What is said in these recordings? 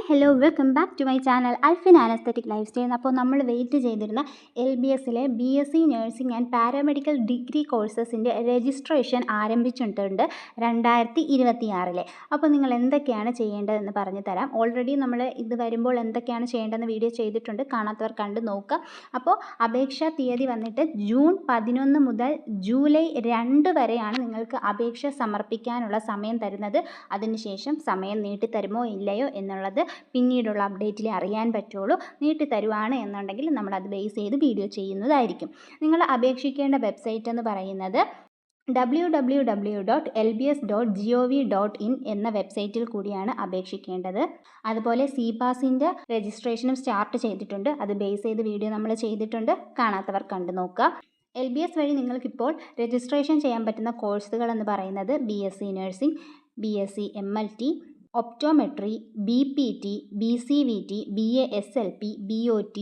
Hello welcome back to my channel Alphin anaesthetic lifestyle. അപ്പോൾ നമ്മൾ wait ചെയ്തിരുന്ന LBSലെ BSc nursing and paramedical degree കോഴ്സസിൻ്റെ രജിസ്ട്രേഷൻ ആരംഭിച്ചിട്ടുണ്ട് 2026. അപ്പോൾ നിങ്ങൾ എന്തൊക്കെയാണ് ചെയ്യേണ്ടതെന്ന് പറഞ്ഞു തരാം. ഓൾറെഡി നമ്മൾ ഇത് വരുമ്പോൾ എന്തൊക്കെയാണ് ചെയ്യേണ്ടതെന്ന് വീഡിയോ ചെയ്തിട്ടുണ്ട്, കാണാത്തവർ കണ്ട് നോക്കുക. അപ്പോൾ അപേക്ഷാ തീയതി വന്നിട്ട് ജൂൺ 11 മുതൽ ജൂലൈ 2 വരെയാണ് നിങ്ങൾക്ക് അപേക്ഷ സമർപ്പിക്കാനുള്ള സമയം തരുന്നത്. അതിനുശേഷം സമയം നീട്ടിത്തരുമോ ഇല്ലയോ എന്നുള്ളത് പിന്നീടുള്ള അപ്ഡേറ്റിൽ അറിയാൻ പറ്റുള്ളൂ. നീട്ടിത്തരുവാണ് എന്നുണ്ടെങ്കിൽ നമ്മളത് ബേസ് ചെയ്ത് വീഡിയോ ചെയ്യുന്നതായിരിക്കും. നിങ്ങൾ അപേക്ഷിക്കേണ്ട വെബ്സൈറ്റ് എന്ന് പറയുന്നത് www.lbs.gov.in എന്ന വെബ്സൈറ്റിൽ കൂടിയാണ് അപേക്ഷിക്കേണ്ടത്. അതുപോലെ CPASൻ്റെ രജിസ്ട്രേഷനും സ്റ്റാർട്ട് ചെയ്തിട്ടുണ്ട്. അത് ബേസ് ചെയ്ത് വീഡിയോ നമ്മൾ ചെയ്തിട്ടുണ്ട്, കാണാത്തവർ കണ്ടു നോക്കുക. LBS വഴി നിങ്ങൾക്കിപ്പോൾ രജിസ്ട്രേഷൻ ചെയ്യാൻ പറ്റുന്ന കോഴ്സുകൾ എന്ന് പറയുന്നത് BSc nursing, BSc MLT, optometry, BPT, BCVT, BASLP, BOT,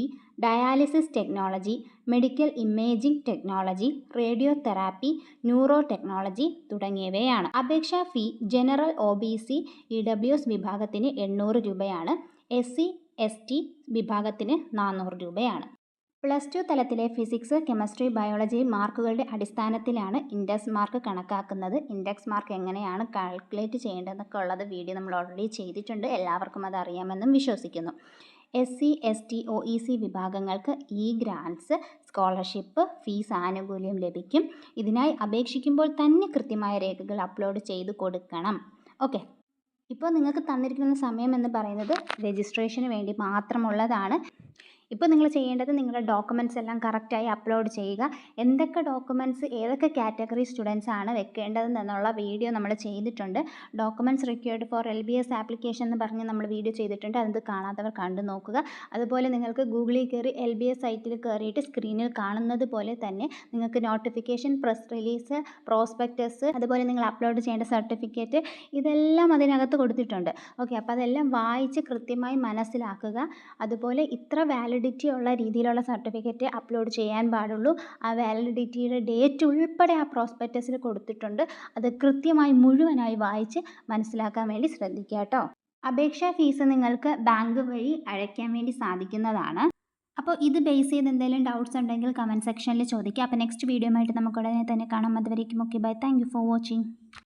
dialysis technology, medical imaging technology, radiotherapy, neuro technology തുടങ്ങിയവയാണ്. അപേക്ഷാ ഫീ ജനറൽ OBC EWS വിഭാഗത്തിന് 800 രൂപയാണ്. SC ST വിഭാഗത്തിന് 400 രൂപയാണ്. +2 തലത്തിലെ ഫിസിക്സ്, കെമിസ്ട്രി, ബയോളജി മാർക്കുകളുടെ അടിസ്ഥാനത്തിലാണ് ഇൻഡെക്സ് മാർക്ക് കണക്കാക്കുന്നത്. ഇൻഡെക്സ് മാർക്ക് എങ്ങനെയാണ് കാൽക്കുലേറ്റ് ചെയ്യേണ്ടതെന്നൊക്കെ ഉള്ളത് വീഡിയോ നമ്മൾ ഓൾറെഡി ചെയ്തിട്ടുണ്ട്. എല്ലാവർക്കും അത് അറിയാമെന്നും വിശ്വസിക്കുന്നു. SC ST OEC വിഭാഗങ്ങൾക്ക് ഗ്രാൻസ്, സ്കോളർഷിപ്പ്, ഫീസ് ആനുകൂല്യം ലഭിക്കും. ഇതിനായി അപേക്ഷിക്കുമ്പോൾ തന്നെ കൃത്യമായ രേഖകൾ അപ്ലോഡ് ചെയ്ത് കൊടുക്കണം. ഓക്കെ, ഇപ്പോൾ നിങ്ങൾക്ക് തന്നിരിക്കുന്ന സമയം എന്ന് പറയുന്നത് രജിസ്ട്രേഷന് വേണ്ടി മാത്രമുള്ളതാണ്. ഇപ്പോൾ നിങ്ങൾ ചെയ്യേണ്ടത് നിങ്ങളുടെ ഡോക്യുമെൻറ്റ്സ് എല്ലാം കറക്റ്റായി അപ്ലോഡ് ചെയ്യുക. എന്തൊക്കെ ഡോക്യുമെൻറ്റ്സ് ഏതൊക്കെ കാറ്റഗറി സ്റ്റുഡൻസ് ആണ് വെക്കേണ്ടതെന്നുള്ള വീഡിയോ നമ്മൾ ചെയ്തിട്ടുണ്ട്. Documents required for LBS application എന്ന് പറഞ്ഞ് നമ്മൾ വീഡിയോ ചെയ്തിട്ടുണ്ട്. അത് കാണാത്തവർ കണ്ടു നോക്കുക. അതുപോലെ നിങ്ങൾക്ക് ഗൂഗിളിൽ കയറി LBS സൈറ്റിൽ കയറിയിട്ട് സ്ക്രീനിൽ കാണുന്നത് പോലെ തന്നെ നിങ്ങൾക്ക് നോട്ടിഫിക്കേഷൻ, പ്രസ് റിലീസ്, പ്രോസ്പെക്ടസ്, അതുപോലെ നിങ്ങൾ അപ്ലോഡ് ചെയ്യേണ്ട സർട്ടിഫിക്കറ്റ്, ഇതെല്ലാം അതിനകത്ത് കൊടുത്തിട്ടുണ്ട്. ഓക്കെ, അപ്പോൾ അതെല്ലാം വായിച്ച് കൃത്യമായി മനസ്സിലാക്കുക. അതുപോലെ ഇത്ര വാലിഡിറ്റി ഉള്ള രീതിയിലുള്ള സർട്ടിഫിക്കറ്റ് അപ്ലോഡ് ചെയ്യാൻ പാടുള്ളൂ. ആ വാലിഡിറ്റിയുടെ ഡേറ്റ് ഉൾപ്പെടെ ആ പ്രോസ്പെക്ടസിൽ കൊടുത്തിട്ടുണ്ട്. അത് കൃത്യമായി മുഴുവനായി വായിച്ച് മനസ്സിലാക്കാൻ വേണ്ടി ശ്രദ്ധിക്കുക കേട്ടോ. അപേക്ഷാ ഫീസ് നിങ്ങൾക്ക് ബാങ്ക് വഴി അടയ്ക്കാൻ വേണ്ടി സാധിക്കുന്നതാണ്. അപ്പോൾ ഇത് ബേസ് ചെയ്ത് എന്തെങ്കിലും ഡൗട്ട്സ് ഉണ്ടെങ്കിൽ കമൻറ്റ് സെക്ഷനിൽ ചോദിക്കുക. അപ്പോൾ നെക്സ്റ്റ് വീഡിയോ ആയിട്ട് നമുക്ക് ഉടനെ തന്നെ കാണാം. അതുവരേക്കും okay, bye. Thank you for watching.